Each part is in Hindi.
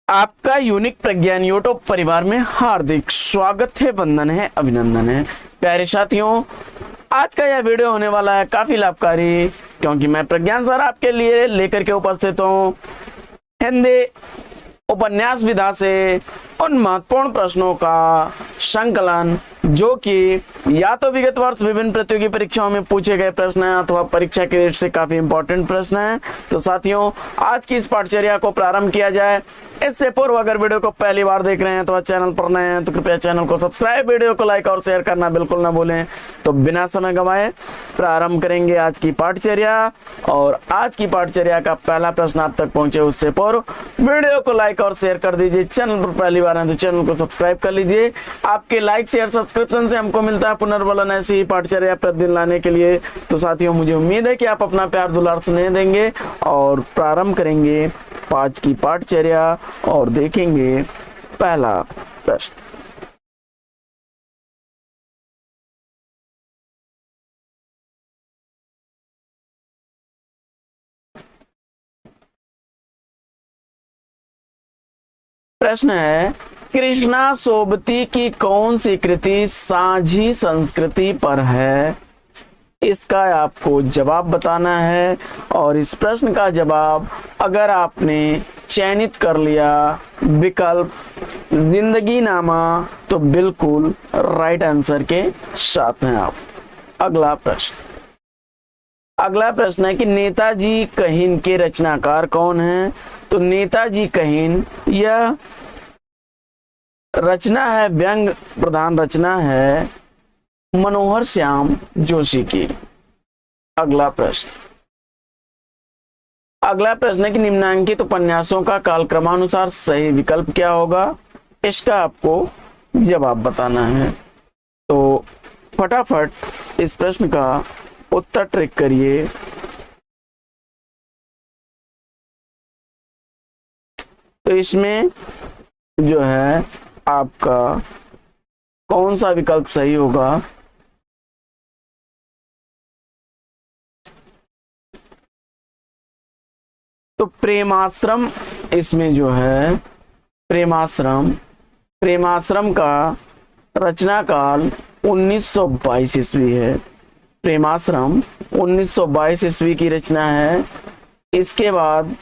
आपका यूनिक प्रज्ञान यूट्यूब परिवार में हार्दिक स्वागत है, वंदन है, अभिनंदन है। प्यारे साथियों, आज का यह वीडियो होने वाला है काफी लाभकारी, क्योंकि मैं प्रज्ञान सर आपके लिए लेकर के उपस्थित हूँ हिंदी उपन्यास विधा से उन महत्वपूर्ण प्रश्नों का संकलन जो कि या तो विगत वर्ष विभिन्न प्रतियोगी परीक्षाओं में पूछे गए प्रश्न हैं अथवा परीक्षा के दृष्टि से काफी इंपॉर्टेंट प्रश्न हैं। तो साथियों, आज की इस पाठचर्या को प्रारंभ किया जाए। इससे पूर्व अगर वीडियो को पहली बार देख रहे हैं तो चैनल पर नए हैं तो कृपया चैनल को सब्सक्राइब, वीडियो को लाइक और शेयर करना बिल्कुल ना भूलें। तो बिना समय गंवाए प्रारंभ करेंगे आज की पाठचर्या। और आज की पाठचर्या का पहला प्रश्न आप तक पहुंचे उससे पूर्व वीडियो को लाइक और शेयर कर दीजिए। चैनल पर पहली बार है तो चैनल को सब्सक्राइब कर लीजिए। आपके लाइक शेयर सब्सक्रिप्शन से हमको मिलता है पुनर्बलन ऐसी ही पाठचर्या प्रतिदिन लाने के लिए। तो साथियों, मुझे उम्मीद है कि आप अपना प्यार दुलार स्नेह देंगे और प्रारंभ करेंगे आज की पाठचर्या और देखेंगे पहला प्रश्न। प्रश्न है, कृष्णा सोबती की कौन सी कृति साझी संस्कृति पर है? इसका आपको जवाब बताना है। और इस प्रश्न का जवाब अगर आपने चयनित कर लिया विकल्प जिंदगी नामा तो बिल्कुल राइट आंसर के साथ हैं आप। अगला प्रश्न है कि नेताजी कहीन के रचनाकार कौन हैं? तो नेताजी कहीन यह रचना है, व्यंग प्रधान रचना है मनोहर श्याम जोशी की। अगला प्रश्न है कि निम्नांकित उपन्यासों का कालक्रमानुसार सही विकल्प क्या होगा? इसका आपको जवाब बताना है। तो फटाफट इस प्रश्न का उत्तर ट्रिक करिए। तो इसमें जो है आपका कौन सा विकल्प सही होगा? तो प्रेमाश्रम, इसमें जो है प्रेमाश्रम का रचना काल 1922 ईस्वी है। प्रेमाश्रम 1922 ईस्वी की रचना है। इसके बाद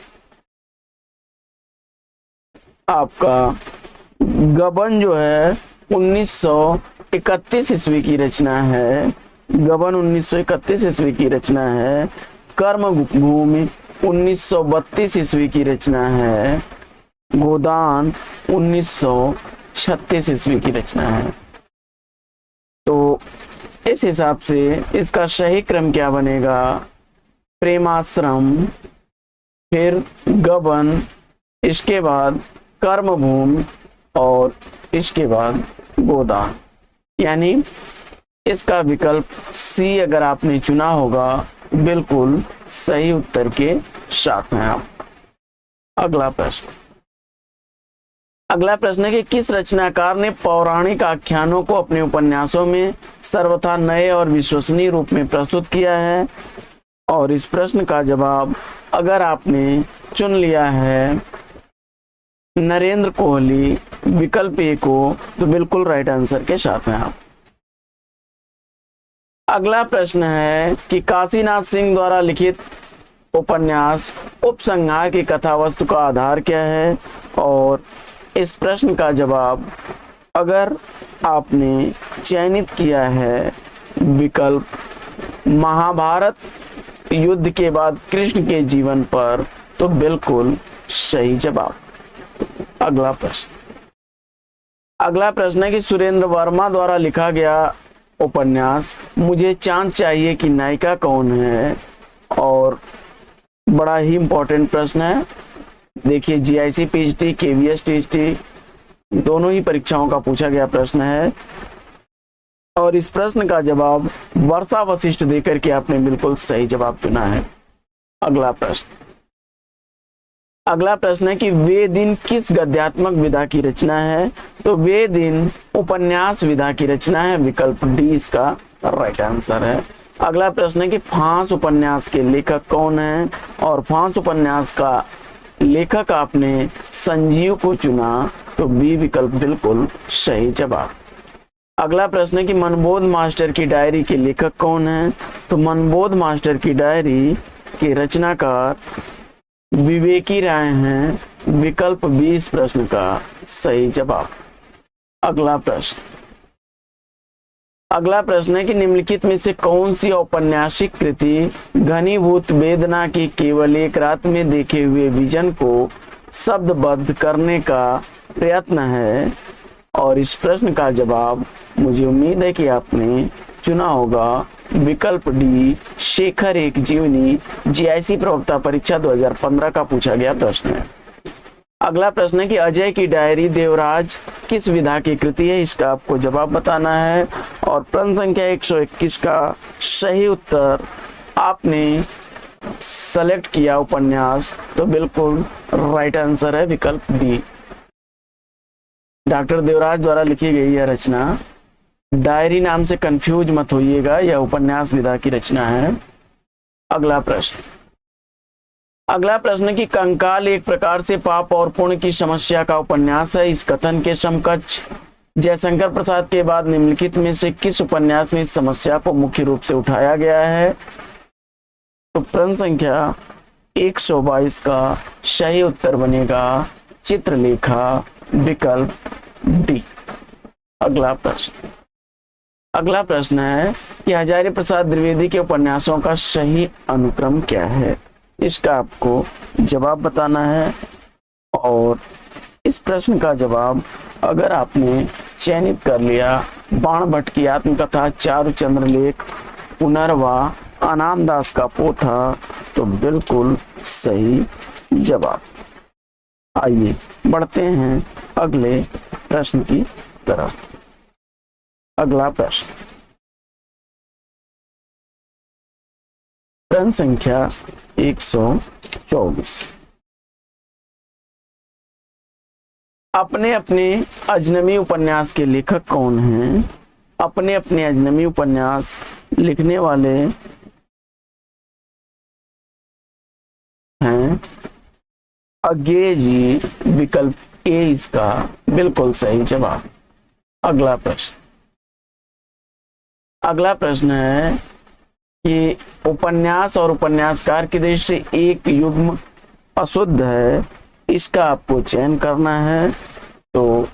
आपका गबन जो है 1931 ईस्वी की रचना है। गबन 1931 ईस्वी की रचना है। कर्मभूमि 1932 ईस्वी की रचना है। गोदान 1936 ईस्वी की रचना है। तो इस हिसाब से इसका सही क्रम क्या बनेगा? प्रेमाश्रम, फिर गबन, इसके बाद कर्मभूमि और इसके बाद गोदान। यानी इसका विकल्प सी अगर आपने चुना होगा बिल्कुल सही उत्तर के साथ हैं आप। अगला प्रश्न है कि किस रचनाकार ने पौराणिक आख्यानों को अपने उपन्यासों में सर्वथा नए और विश्वसनीय रूप में प्रस्तुत किया है? और इस प्रश्न का जवाब अगर आपने चुन लिया है नरेंद्र कोहली विकल्प ए को तो बिल्कुल राइट आंसर के साथ हैं आप। अगला प्रश्न है कि काशीनाथ सिंह द्वारा लिखित उपन्यास उपसंहार की कथा वस्तु का आधार क्या है? और इस प्रश्न का जवाब अगर आपने चयनित किया है विकल्प महाभारत युद्ध के बाद कृष्ण के जीवन पर तो बिल्कुल सही जवाब। अगला प्रश्न है कि सुरेंद्र वर्मा द्वारा लिखा गया उपन्यास मुझे चांद चाहिए की नायिका कौन है? और बड़ा ही इंपॉर्टेंट प्रश्न है। देखिए, जीआईसी पीएचडी केवीएस टीएचडी दोनों ही परीक्षाओं का पूछा गया प्रश्न है। और इस प्रश्न का जवाब वर्षा वशिष्ठ देकर के आपने बिल्कुल सही जवाब चुना है। अगला प्रश्न है कि वे दिन किस गद्यात्मक विधा की रचना है? तो वे दिन उपन्यास विधा की रचना है। विकल्प डी इसका राइट आंसर है। अगला प्रश्न है कि फांस उपन्यास के लेखक कौन है? और फांस उपन्यास का लेखक आपने संजीव को चुना, तो बी विकल्प बिल्कुल सही जवाब। अगला प्रश्न है कि मनबोध मास्टर की डायरी के लेखक कौन है? तो मनबोध मास्टर की डायरी के रचनाकार विवेकी राय हैं, विकल्प 20 प्रश्न का सही जवाब। अगला प्रश्न है कि निम्नलिखित में से कौन सी औपन्यासिक कृति घनीभूत वेदना की केवल एक रात में देखे हुए विजन को शब्दबद्ध करने का प्रयत्न है? और इस प्रश्न का जवाब मुझे उम्मीद है कि आपने चुना होगा विकल्प डी, शेखर एक जीवनी, जीआईसी प्रवक्ता परीक्षा 2015 का पूछा गया प्रश्न है। अगला प्रश्न है कि अजय की डायरी देवराज किस विधा की कृति है? इसका आपको जवाब बताना है। और प्रश्न संख्या 121 का सही उत्तर आपने सेलेक्ट किया उपन्यास, तो बिल्कुल राइट आंसर है विकल्प डी। डॉक्टर देवराज द्वारा लिखी गई यह रचना, डायरी नाम से कंफ्यूज मत होइएगा, यह उपन्यास विधा की रचना है। अगला प्रश्न कि कंकाल एक प्रकार से पाप और पुण्य की समस्या का उपन्यास है। इस कथन के समकक्ष जयशंकर प्रसाद के बाद निम्नलिखित में से किस उपन्यास में इस समस्या को मुख्य रूप से उठाया गया है? तो प्रश्न संख्या 122 का सही उत्तर बनेगा चित्रलेखा, विकल्प डी। अगला प्रश्न है कि हजारी प्रसाद द्विवेदी के उपन्यासों का सही अनुक्रम क्या है? इसका आपको जवाब बताना है। और इस प्रश्न का जवाब अगर आपने चयनित कर लिया बाण भट्ट की आत्मकथा, चारुचंद्र लेख, पुनर्वा, अनाम दास का पोथा, तो बिल्कुल सही जवाब। आइए बढ़ते हैं अगले प्रश्न की तरफ। अगला प्रश्न संख्या 124। अपने अपने अजनबी उपन्यास के लेखक कौन हैं? अपने अपने अजनबी उपन्यास लिखने वाले हैं अज्ञेय जी, विकल्प ए इसका बिल्कुल सही जवाब। अगला प्रश्न है कि उपन्यास और उपन्यासकार की दृष्टि से एक युग्म अशुद्ध है, इसका आपको चयन करना है। तो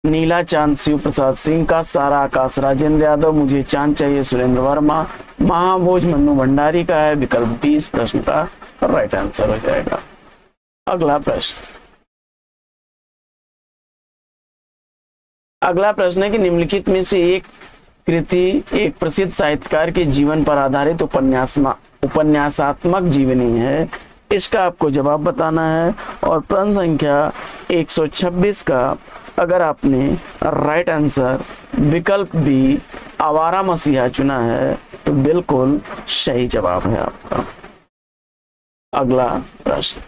नीला चांद शिव प्रसाद सिंह का, सारा आकाश राजेंद्र यादव, मुझे चांद चाहिए सुरेंद्र वर्मा, महाभोज मन्नू भंडारी का है, विकल्प 20 प्रश्न का राइट आंसर हो जाएगा। अगला प्रश्न है कि निम्नलिखित में से एक कृति एक प्रसिद्ध साहित्यकार के जीवन पर आधारित उपन्यासात्मक जीवनी है, इसका आपको जवाब बताना है। और प्रश्न संख्या 126 का अगर आपने राइट आंसर विकल्प बी आवारा मसीहा चुना है, तो बिल्कुल सही जवाब है आपका। अगला प्रश्न,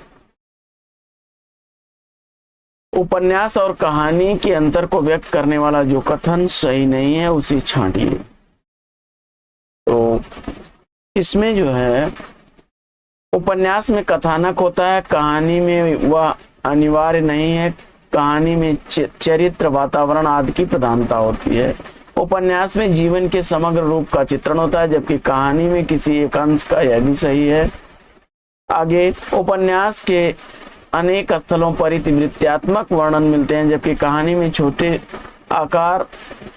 उपन्यास और कहानी के अंतर को व्यक्त करने वाला जो कथन सही नहीं है उसे छांटिए। तो इसमें जो है उपन्यास में कथानक होता है, कहानी में वह अनिवार्य नहीं है, कहानी में चरित्र, वातावरण आदि की प्रधानता होती है। उपन्यास में जीवन के समग्र रूप का चित्रण होता है, जबकि कहानी में किसी एक अंश का, यह भी सही है। आगे, उपन्यास के अनेक स्थलों पर इतिवृत्तात्मक वर्णन मिलते हैं, जबकि कहानी में छोटे आकार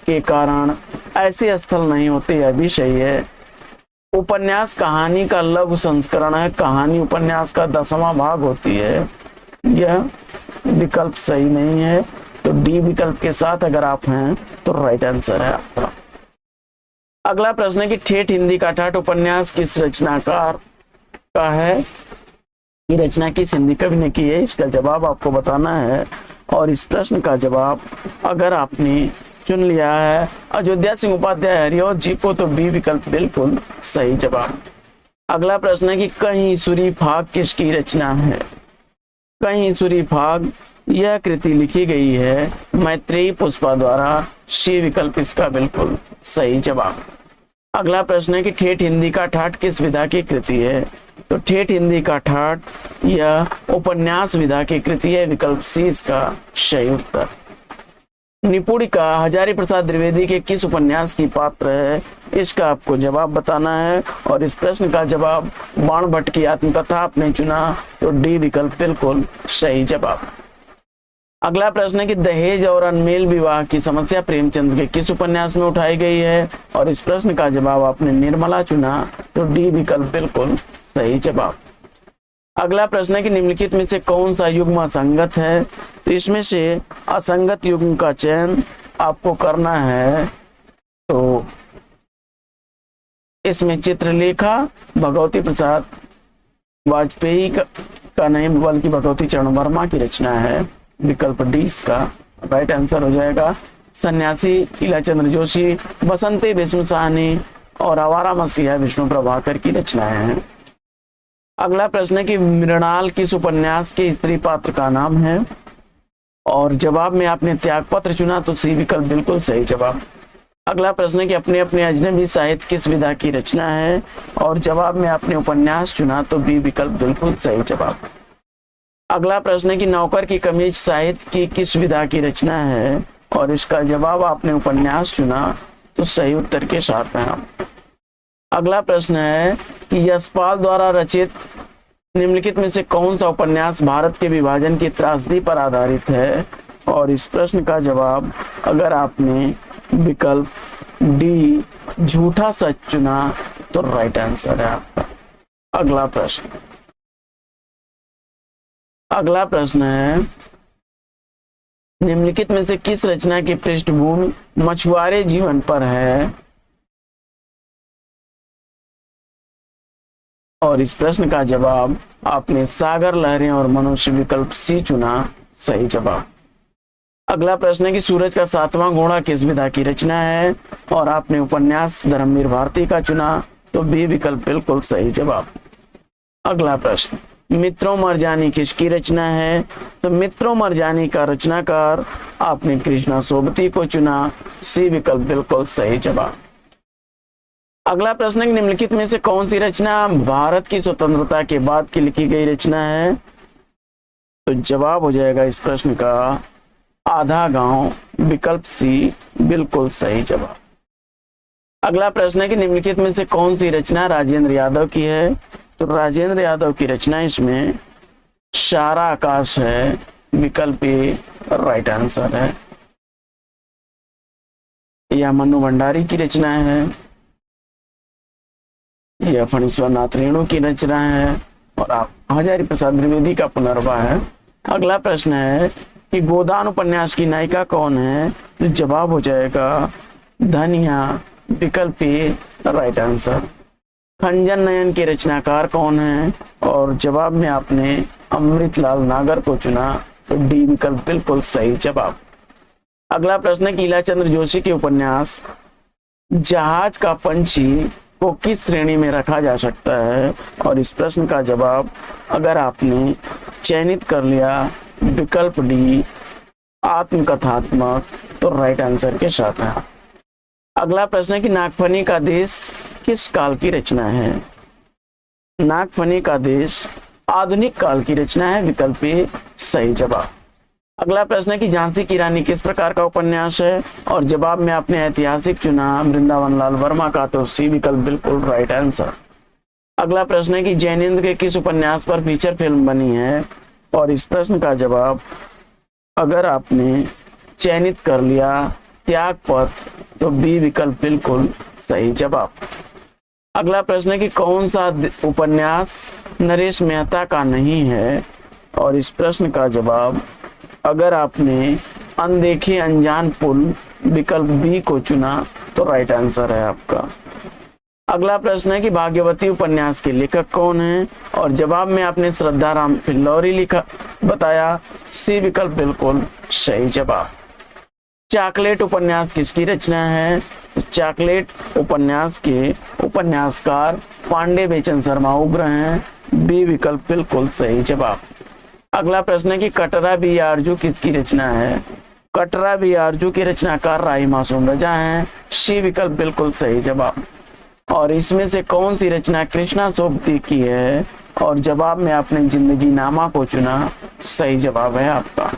के कारण ऐसे स्थल नहीं होते, यह भी सही है। उपन्यास कहानी का लघु संस्करण है, कहानी उपन्यास का 10वां भाग होती है, यह विकल्प सही नहीं है। तो डी विकल्प के साथ अगर आप हैं तो राइट आंसर है आपका। अगला प्रश्न है कि ठेठ हिंदी का ठाठ उपन्यास किस रचनाकार का है? ये रचना किस हिंदी कवि ने की है, इसका जवाब आपको बताना है। और इस प्रश्न का जवाब अगर आपने चुन लिया है अयोध्या सिंह उपाध्याय हरिओ जी को, तो बी विकल्प बिल्कुल सही जवाब। अगला प्रश्न है कि कहीं सूरी फाग किसकी रचना है? कहीं सूरी फाग यह कृति लिखी गई है मैत्रेयी पुष्पा द्वारा, सी विकल्प इसका बिल्कुल सही जवाब। अगला प्रश्न है कि ठेठ हिंदी का ठाठ किस विधा की कृति है? तो ठेठ हिंदी का ठाठ यह उपन्यास विधा की कृति है। विकल्प सी इसका सही उत्तर। निपुणिका हजारी प्रसाद द्विवेदी के किस उपन्यास की पात्र है? इसका आपको जवाब बताना है और इस प्रश्न का जवाब बाण भट्ट की आत्मकथा आपने चुना, तो डी विकल्प बिल्कुल सही जवाब। अगला प्रश्न है कि दहेज और अनमेल विवाह की समस्या प्रेमचंद के किस उपन्यास में उठाई गई है? और इस प्रश्न का जवाब आपने निर्मला चुना, तो डी विकल्प बिल्कुल सही जवाब। अगला प्रश्न है कि निम्नलिखित में से कौन सा युग्म असंगत है? तो इसमें से असंगत युग्म का चयन आपको करना है। तो इसमें चित्रलेखा भगवती प्रसाद वाजपेयी का नहीं बल्कि भगवती चरण वर्मा की रचना है। विकल्प डी इसका राइट आंसर हो जाएगा। सन्यासी इलाचंद्र जोशी, बसंती विष्णु साहनी और आवारा मसीहा विष्णु प्रभाकर की रचनाएं हैं। अगला प्रश्न है कि मृणाल किस उपन्यास के स्त्री पात्र का नाम है? और जवाब में आपने त्यागपत्र चुना, तो सी विकल्प बिल्कुल सही जवाब। अगला प्रश्न है कि अपने अपने अजनबी साहित्य किस विधा की रचना है? और जवाब में आपने उपन्यास चुना, तो बी विकल्प बिल्कुल सही जवाब। अगला प्रश्न है कि नौकर की कमीज साहित्य की किस विधा की रचना है? और इसका जवाब आपने उपन्यास चुना, तो सही उत्तर के साथ हैं आप। अगला प्रश्न है कि यशपाल द्वारा रचित निम्नलिखित में से कौन सा उपन्यास भारत के विभाजन की त्रासदी पर आधारित है? और इस प्रश्न का जवाब अगर आपने विकल्प डी झूठा सच चुना, तो राइट आंसर है आपका। अगला प्रश्न है निम्नलिखित में से किस रचना की पृष्ठभूमि मछुआरे जीवन पर है? और इस प्रश्न का जवाब आपने सागर लहरें और मनुष्य विकल्प सी चुना, सही जवाब। अगला प्रश्न है कि सूरज का सातवां घोड़ा किस विधा की रचना है? और आपने उपन्यास धर्मवीर भारती का चुना, तो बी विकल्प बिल्कुल सही जवाब। अगला प्रश्न, मित्रों मरजानी किसकी रचना है? तो मित्रों मरजानी का रचनाकार आपने कृष्णा सोबती को चुना, सी विकल्प बिल्कुल सही जवाब। अगला प्रश्न है निम्नलिखित में से कौन सी रचना भारत की स्वतंत्रता के बाद की लिखी गई रचना है? तो जवाब हो जाएगा इस प्रश्न का आधा गांव, विकल्प सी बिल्कुल सही जवाब। अगला प्रश्न है कि निम्नलिखित में से कौन सी रचना राजेंद्र यादव की है? तो राजेंद्र यादव की रचना इसमें सारा आकाश है, विकल्प ए राइट आंसर है। यह मनु भंडारी की रचना है, यह फणीश्वर नाथ रेणु की रचना है और आप हजारी प्रसाद द्विवेदी का पुनर्वा है। अगला प्रश्न है कि गोदान उपन्यास की नायिका कौन है? तो जवाब हो जाएगा धनिया, विकल्प ए राइट आंसर। खंजन नयन के रचनाकार कौन है? और जवाब में आपने अमृतलाल नागर को चुना, तो डी विकल्प बिल्कुल सही जवाब। अगला प्रश्न है कि इलाचंद्र जोशी के उपन्यास जहाज का पंछी को किस श्रेणी में रखा जा सकता है? और इस प्रश्न का जवाब अगर आपने चयनित कर लिया विकल्प डी आत्मकथात्मक, तो राइट आंसर के साथ है। अगला प्रश्न है कि नागफनी का देश किस काल की रचना है? नागफनी का देश आधुनिक काल की रचना है, विकल्प ए सही जवाब। अगला प्रश्न है कि झांसी की रानी किस प्रकार का उपन्यास है? और जवाब में आपने ऐतिहासिक चुना, वृंदावन लाल वर्मा का, तो सी विकल्प बिल्कुल राइट आंसर। अगला प्रश्न है कि जैनेन्द्र के किस उपन्यास पर फीचर फिल्म बनी है? और इस प्रश्न का जवाब अगर आपने चयनित कर लिया त्यागपत्र, तो बी विकल्प बिल्कुल सही जवाब। अगला प्रश्न है कि कौन सा उपन्यास नरेश मेहता का नहीं है? और इस प्रश्न का जवाब अगर आपने अनदेखे अनजान पुल, विकल्प बी को चुना, तो राइट आंसर है आपका। अगला प्रश्न है कि भाग्यवती उपन्यास के लेखक कौन है? और जवाब में आपने श्रद्धा राम फिल्लौरी लिखा बताया, सी विकल्प बिल्कुल सही जवाब। चॉकलेट उपन्यास किसकी रचना है? तो चॉकलेट उपन्यास के उपन्यासकार पांडे बेचन शर्मा उग्र हैं, बी विकल्प बिल्कुल सही जवाब। अगला प्रश्न है कि कटरा बी आरजू किसकी रचना है? कटरा बी आरजू के रचनाकार राही मासूम रजा हैं, सी विकल्प बिल्कुल सही जवाब। और इसमें से कौन सी रचना कृष्णा सोबती की है? और जवाब में आपने जिंदगी नामा को चुना। सही जवाब है आपका।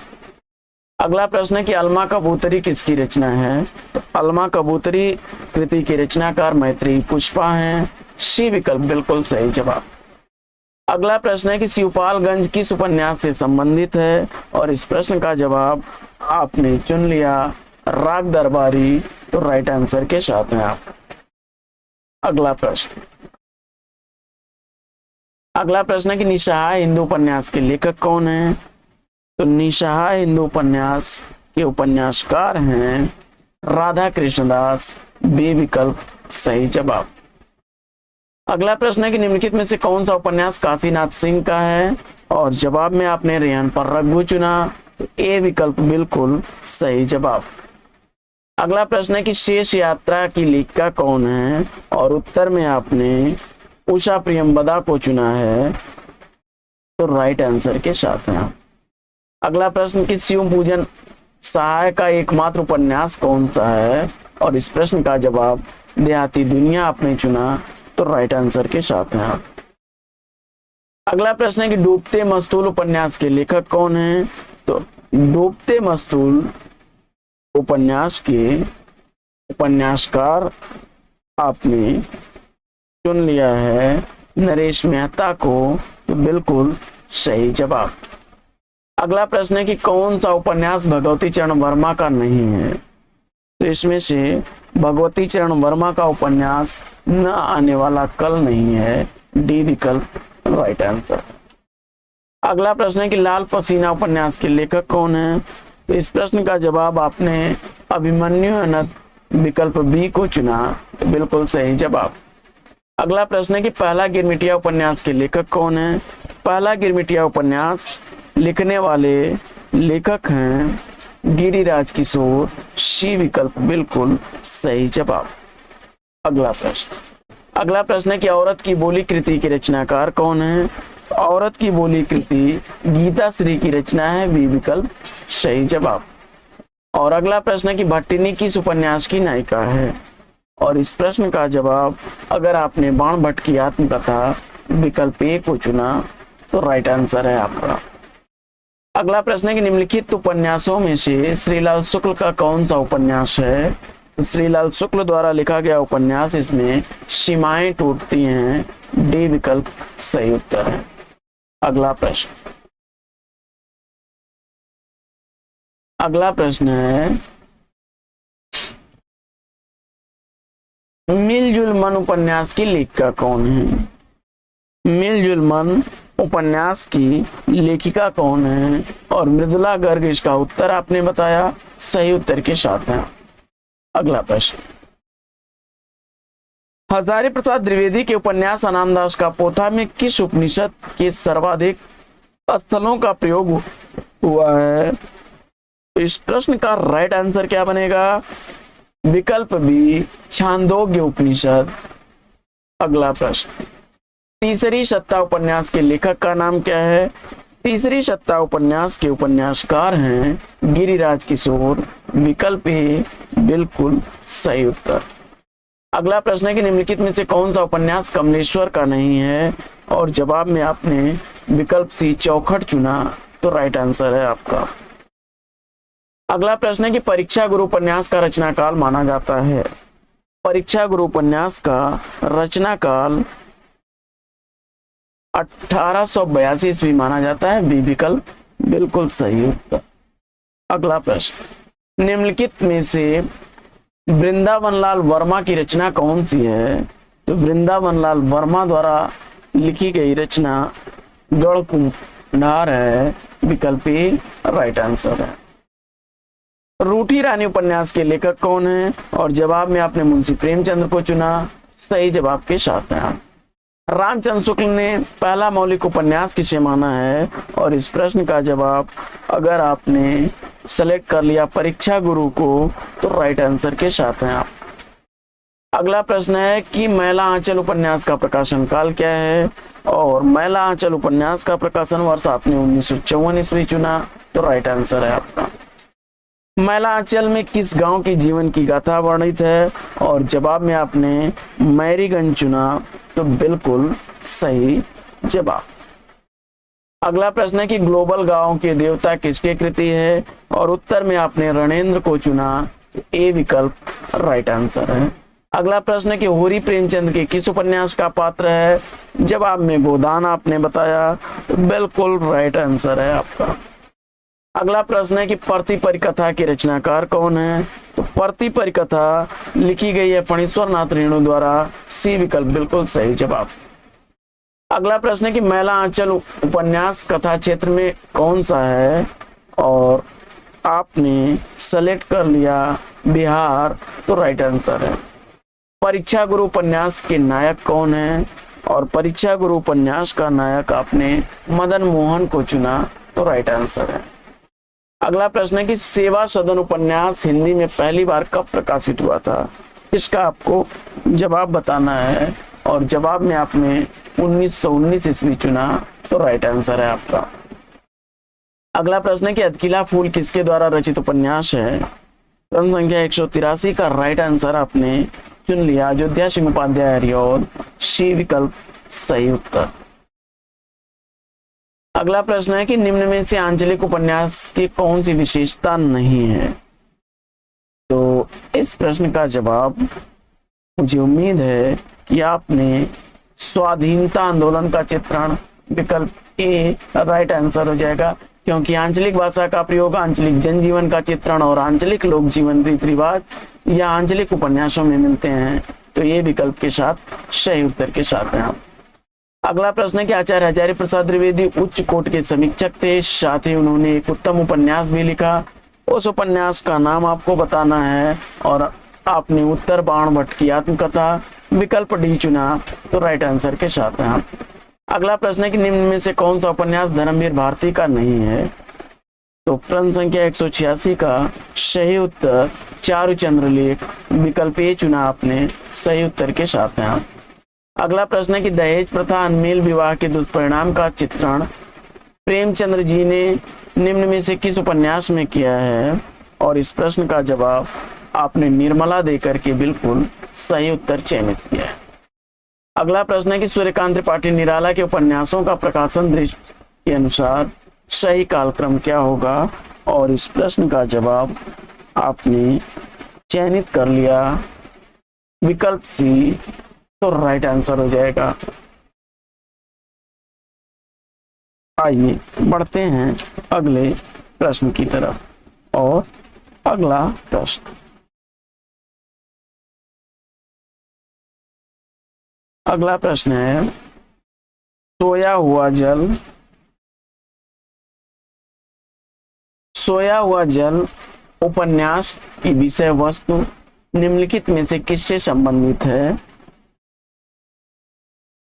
अगला प्रश्न है कि अलमा कबूतरी किसकी रचना है? तो अलमा कबूतरी कृति के रचनाकार मैत्रेयी पुष्पा हैं। सी विकल्प बिल्कुल सही जवाब। अगला प्रश्न है कि शिवपालगंज किस उपन्यास से संबंधित है? और इस प्रश्न का जवाब आपने चुन लिया राग दरबारी। तो राइट आंसर के साथ हैं आप। अगला प्रश्न है कि निस्सहाय हिंदू उपन्यास के लेखक कौन है? तो निस्सहाय हिंदू उपन्यास के उपन्यासकार हैं राधा कृष्णदास। बी विकल्प सही जवाब। अगला प्रश्न है कि निम्नलिखित में से कौन सा उपन्यास काशीनाथ सिंह का है? और जवाब में आपने रेहन पर रघु चुना। तो ए विकल्प बिल्कुल सही जवाब। अगला प्रश्न है कि शेष यात्रा की लेखिका कौन है? और उत्तर में आपने उषा प्रियंवदा को चुना है। तो राइट आंसर के साथ हैं आप। अगला प्रश्न कि शिव पूजन सहाय का एकमात्र उपन्यास कौन सा है? और इस प्रश्न का जवाब देहाती दुनिया आपने चुना। तो राइट आंसर के साथ हैं आप। अगला प्रश्न है कि डूबते मस्तूल उपन्यास के लेखक कौन है? तो डूबते मस्तूल उपन्यास के उपन्यासकार आपने चुन लिया है नरेश मेहता को। तो बिल्कुल सही जवाब। अगला प्रश्न है कि कौन सा उपन्यास भगवती चरण वर्मा का नहीं है? तो इसमें से भगवती चरण वर्मा का उपन्यास न आने वाला कल नहीं है। डी विकल्प राइट आंसर। अगला प्रश्न है कि लाल पसीना उपन्यास के लेखक कौन है? तो इस प्रश्न का जवाब आपने अभिमन्यु अनंत विकल्प बी को चुना। तो बिल्कुल सही जवाब। अगला प्रश्न है कि पहला गिरमिटिया उपन्यास के लेखक कौन है? पहला गिरमिटिया उपन्यास लिखने वाले लेखक हैं गिरिराज किशोर। सी विकल्प बिल्कुल सही जवाब। अगला प्रश्न है कि औरत की बोली कृति के रचनाकार कौन है? औरत की बोली कृति गीता श्री की रचना है। बी विकल्प सही जवाब। और अगला प्रश्न है कि भट्टिनी किस उपन्यास की नायिका है? और इस प्रश्न का जवाब अगर आपने बाण भट्ट की आत्मकथा विकल्प ए को चुना तो राइट आंसर है आपका। अगला प्रश्न है कि निम्नलिखित उपन्यासों में से श्रीलाल शुक्ल का कौन सा उपन्यास है? तो श्रीलाल शुक्ल द्वारा लिखा गया उपन्यास इसमें सीमाएं टूटती हैं। डी विकल्प सही उत्तर है। अगला प्रश्न है मिलजुल मन उपन्यास की लेखिका कौन है? मिलजुल मन उपन्यास की लेखिका कौन है? और मृदुला गर्ग इसका उत्तर आपने बताया। सही उत्तर के साथ है। अगला प्रश्न हजारी प्रसाद द्विवेदी के उपन्यास अनामदास का पोथा में किस उपनिषद के सर्वाधिक स्थलों का प्रयोग हुआ है? इस प्रश्न का राइट आंसर क्या बनेगा? विकल्प बी छांदोग्य उपनिषद। अगला प्रश्न तीसरी सत्ता उपन्यास के लेखक का नाम क्या है? तीसरी सत्ता उपन्यास के उपन्यासकार हैं गिरिराज किशोर। विकल्प ए बिल्कुल सही उत्तर। अगला प्रश्न है कि निम्नलिखित में से कौन सा उपन्यास कमलेश्वर का नहीं है? और जवाब में आपने विकल्प सी चौखट चुना। तो राइट आंसर है आपका। अगला प्रश्न है कि परीक्षा गुरु उपन्यास का रचनाकाल माना जाता है। परीक्षा गुरु उपन्यास का रचनाकाल 1882 ईस्वी माना जाता है। बी विकल्प बिल्कुल सही उत्तर। अगला प्रश्न निम्नलिखित में से वृंदावन लाल वर्मा की रचना कौन सी है? तो वृंदावन लाल वर्मा द्वारा लिखी गई रचना गढ़कुंडार है। विकल्प ए राइट आंसर है। रूठी रानी उपन्यास के लेखक कौन है? और जवाब में आपने मुंशी प्रेमचंद्र को चुना। सही जवाब के साथ हैं आप। रामचंद्र शुक्ल ने पहला मौलिक उपन्यास किसे माना है? और इस प्रश्न का जवाब अगर आपने सेलेक्ट कर लिया परीक्षा गुरु को तो राइट आंसर के साथ हैं आप। अगला प्रश्न है कि मैला आंचल उपन्यास का प्रकाशन काल क्या है? और मैला आंचल उपन्यास का प्रकाशन वर्ष आपने 1954 ईस्वी चुना। तो राइट आंसर है आपका। मैलांचल में किस गांव की जीवन की गाथा वर्णित है? और जवाब में आपने मैरीगंज चुना, तो बिल्कुल सही जवाब। अगला प्रश्न है कि ग्लोबल गांव के देवता किसके कृति है? और उत्तर में आपने रणेंद्र को चुना, तो ए विकल्प राइट आंसर है। अगला प्रश्न है कि होरी प्रेमचंद के किस उपन्यास का पात्र है? जवाब में गोदान आपने बताया, तो बिल्कुल राइट आंसर है आपका। अगला प्रश्न है कि परती परिकथा के रचनाकार कौन है? तो परती परिकथा लिखी गई है फणीश्वर नाथ रेणु द्वारा, सी विकल्प बिल्कुल सही जवाब। अगला प्रश्न है कि मैलांचल उपन्यास कथा क्षेत्र में कौन सा है? और आपने सेलेक्ट कर लिया बिहार, तो राइट आंसर है। परीक्षा गुरु उपन्यास के नायक कौन है? और परीक्षा गुरु उपन्यास का नायक आपने मदन मोहन को चुना, तो राइट आंसर है। अगला प्रश्न है कि सेवा सदन उपन्यास हिंदी में पहली बार कब प्रकाशित हुआ था? इसका आपको जवाब बताना है, और जवाब में आपने 1919 ईस्वी चुना, तो राइट आंसर है आपका। अगला प्रश्न है कि अदकिला फूल किसके द्वारा रचित उपन्यास है? प्रश्न संख्या 183 का राइट आंसर आपने चुन लिया, अयोध्या सिंह उपाध्याय हरिऔध, सी विकल्प सही उत्तर। अगला प्रश्न है कि निम्न में से आंचलिक उपन्यास की कौन सी विशेषता नहीं है? तो इस प्रश्न का जवाब, मुझे उम्मीद है कि आपने स्वाधीनता आंदोलन का चित्रण, विकल्प ए राइट आंसर हो जाएगा, क्योंकि आंचलिक भाषा का प्रयोग आंचलिक जनजीवन का चित्रण और आंचलिक लोक जीवन रीति रिवाज या आंचलिक उपन्यासों में मिलते हैं, तो ये विकल्प के साथ सही उत्तर के साथ हैं आप। अगला प्रश्न है कि आचार्य हजारी प्रसाद द्विवेदी उच्च कोट के समीक्षक थे, साथ ही उन्होंने एक उत्तम उपन्यास भी लिखा। उस उपन्यास का नाम आपको बताना है, और आपने उत्तर बाण भट्ट की आत्मकथा, विकल्प डी चुना, तो राइट आंसर के साथ हैं। अगला प्रश्न है कि निम्न में से कौन सा उपन्यास धर्मवीर भारती का नहीं है? तो प्रश्न संख्या 186 का सही उत्तर चारुचंद्र लेख, विकल्प ए चुना आपने, सही उत्तर के साथ हैं। अगला प्रश्न है कि दहेज प्रथा अनमेल विवाह के दुष्परिणाम का चित्रण प्रेमचंद्र जी ने निम्न में से किस उपन्यास में किया है? और इस प्रश्न का जवाब आपने निर्मला देकर के बिल्कुल सही उत्तर चयनित किया है। अगला प्रश्न है कि सूर्यकांत त्रिपाठी निराला के उपन्यासों का प्रकाशन दृष्टि के अनुसार सही कालक्रम क्या होगा? और इस प्रश्न का जवाब आपने चयनित कर लिया, विकल्प सी, तो राइट आंसर हो जाएगा। आइए बढ़ते हैं अगले प्रश्न की तरफ। और अगला प्रश्न, अगला प्रश्न है सोया हुआ जल उपन्यास की विषय वस्तु निम्नलिखित में से किससे संबंधित है?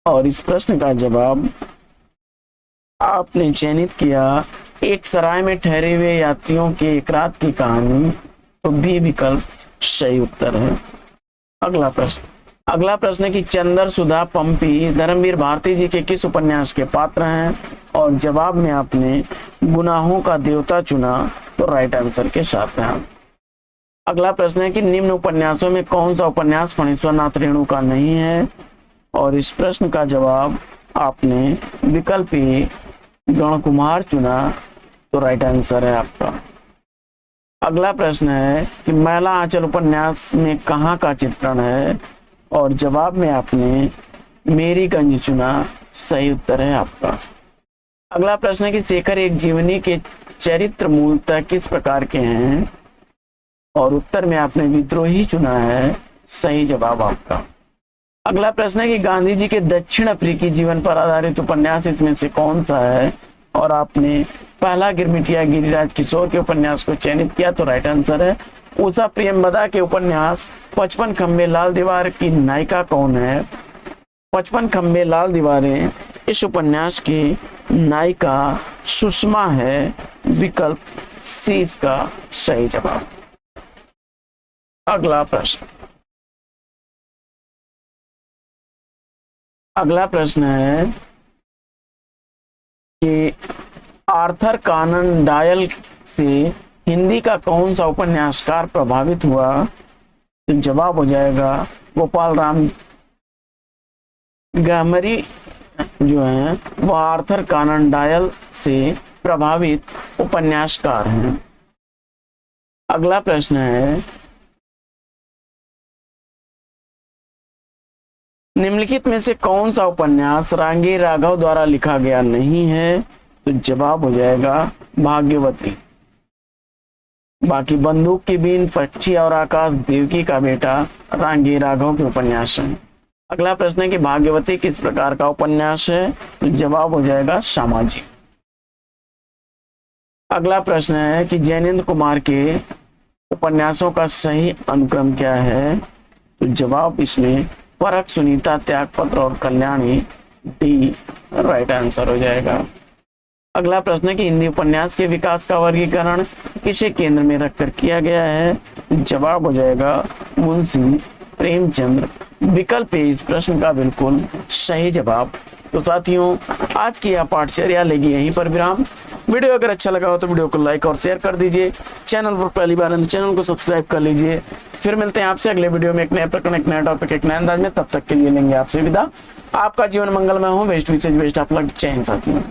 और इस प्रश्न का जवाब आपने चयनित किया एक सराय में ठहरे हुए यात्रियों के एक रात की कहानी, तो बी विकल्प सही उत्तर है। अगला प्रश्न है कि चंदर सुधा पंपी धर्मवीर भारती जी के किस उपन्यास के पात्र हैं? और जवाब में आपने गुनाहों का देवता चुना, तो राइट आंसर के साथ हैं। अगला प्रश्न है कि निम्न उपन्यासों में कौन सा उपन्यास फणीश्वर नाथ रेणु का नहीं है? और इस प्रश्न का जवाब आपने विकल्प ए गणकुमार चुना, तो राइट आंसर है आपका। अगला प्रश्न है कि मैलांचल उपन्यास में कहाँ का चित्रण है? और जवाब में आपने मेरीगंज चुना, सही उत्तर है आपका। अगला प्रश्न है कि शेखर एक जीवनी के चरित्र मूलतः किस प्रकार के हैं? और उत्तर में आपने विद्रोही चुना है, सही जवाब आपका। अगला प्रश्न है कि गांधी जी के दक्षिण अफ्रीकी जीवन पर आधारित उपन्यास इसमें से कौन सा है? और आपने पहला गिरमिटिया गिरिराज किशोर के उपन्यास को चयनित किया, तो राइट आंसर है। उषा प्रेमबदा के उपन्यास 55 खंबे लाल दीवार की नायिका कौन है? 55 खंबे लाल दीवारें इस उपन्यास की नायिका सुषमा है, विकल्प सी इसका सही जवाब। अगला प्रश्न है कि आर्थर कानन डॉयल से हिंदी का कौन सा उपन्यासकार प्रभावित हुआ? तो जवाब हो जाएगा गोपाल राम गैमरी जो है वो आर्थर कानन डॉयल से प्रभावित उपन्यासकार हैं। अगला प्रश्न है, निम्नलिखित में से कौन सा उपन्यास रांगी राघव द्वारा लिखा गया नहीं है? तो जवाब हो जाएगा भाग्यवती। बाकी बंदूक की बीन, पक्षी और आकाश, देवकी का बेटा रांगी राघव के उपन्यास हैं। अगला प्रश्न है कि भाग्यवती किस प्रकार का उपन्यास है? तो जवाब हो जाएगा सामाजिक। अगला प्रश्न है कि जैनेन्द्र कुमार के उपन्यासों का सही अनुक्रम क्या है? तो जवाब इसमें परख, सुनीता, त्यागपत्र और कल्याणी, डी राइट आंसर हो जाएगा। अगला प्रश्न है कि हिंदी उपन्यास के विकास का वर्गीकरण किसे केंद्र में रखकर किया गया है? जवाब हो जाएगा मुंशी प्रेमचंद्र। विकल्प है इस प्रश्न का बिल्कुल सही जवाब। तो साथियों, आज की यह पाठचर्या लेगी यहीं पर विराम। वीडियो अगर अच्छा लगा हो तो वीडियो को लाइक और शेयर कर दीजिए। चैनल पर पहली बार है तो चैनल को सब्सक्राइब कर लीजिए। फिर मिलते हैं आपसे अगले वीडियो में एक नए प्रकरण, एक नया टॉपिक, एक नए अंदाज में। तब तक के लिए लेंगे आपसे विदा। आपका जीवन मंगलमय हो। बेस्ट विशेष बेस्ट आप लग। जय हिंद साथियों।